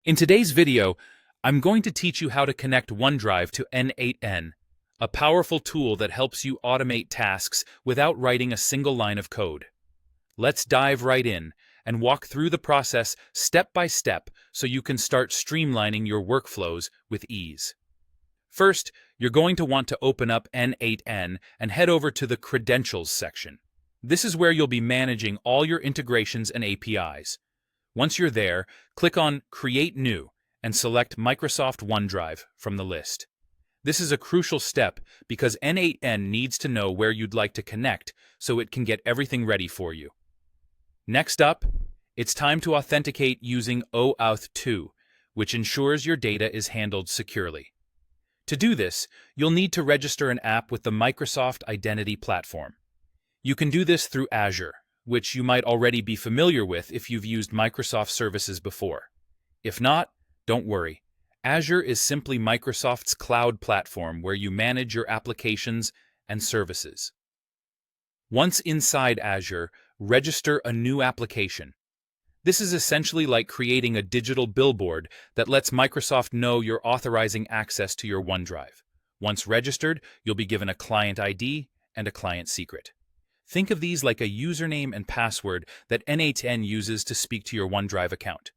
In today's video, I'm going to teach you how to connect OneDrive to N8N, a powerful tool that helps you automate tasks without writing a single line of code. Let's dive right in and walk through the process step by step so you can start streamlining your workflows with ease. First, you're going to want to open up N8N and head over to the Credentials section. This is where you'll be managing all your integrations and APIs. Once you're there, click on Create New and select Microsoft OneDrive from the list. This is a crucial step because N8N needs to know where you'd like to connect so it can get everything ready for you. Next up, it's time to authenticate using OAuth 2, which ensures your data is handled securely. To do this, you'll need to register an app with the Microsoft Identity Platform. You can do this through Azure, which you might already be familiar with if you've used Microsoft services before. If not, don't worry. Azure is simply Microsoft's cloud platform where you manage your applications and services. Once inside Azure, register a new application. This is essentially like creating a digital billboard that lets Microsoft know you're authorizing access to your OneDrive. Once registered, you'll be given a client ID and a client secret. Think of these like a username and password that N8N uses to speak to your OneDrive account.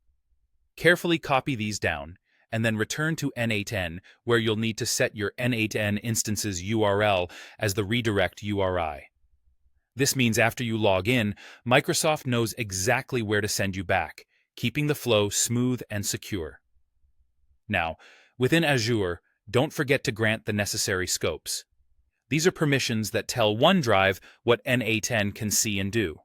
Carefully copy these down, and then return to N8N, where you'll need to set your N8N instance's URL as the redirect URI. This means after you log in, Microsoft knows exactly where to send you back, keeping the flow smooth and secure. Now, within Azure, don't forget to grant the necessary scopes. These are permissions that tell OneDrive what N8N can see and do.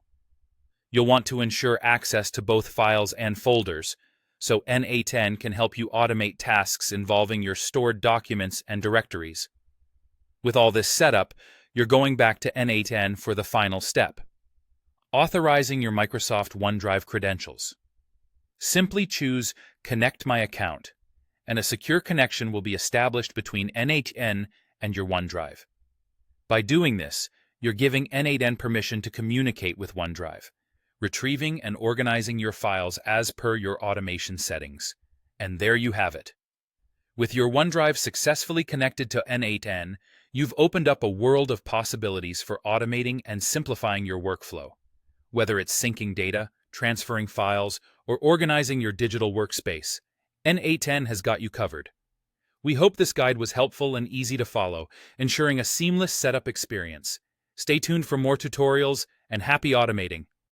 You'll want to ensure access to both files and folders, so N8N can help you automate tasks involving your stored documents and directories. With all this set up, you're going back to N8N for the final step: authorizing your Microsoft OneDrive credentials. Simply choose Connect My Account, and a secure connection will be established between N8N and your OneDrive. By doing this, you're giving N8N permission to communicate with OneDrive, retrieving and organizing your files as per your automation settings. And there you have it. With your OneDrive successfully connected to N8N, you've opened up a world of possibilities for automating and simplifying your workflow. Whether it's syncing data, transferring files, or organizing your digital workspace, N8N has got you covered. We hope this guide was helpful and easy to follow, ensuring a seamless setup experience. Stay tuned for more tutorials, and happy automating!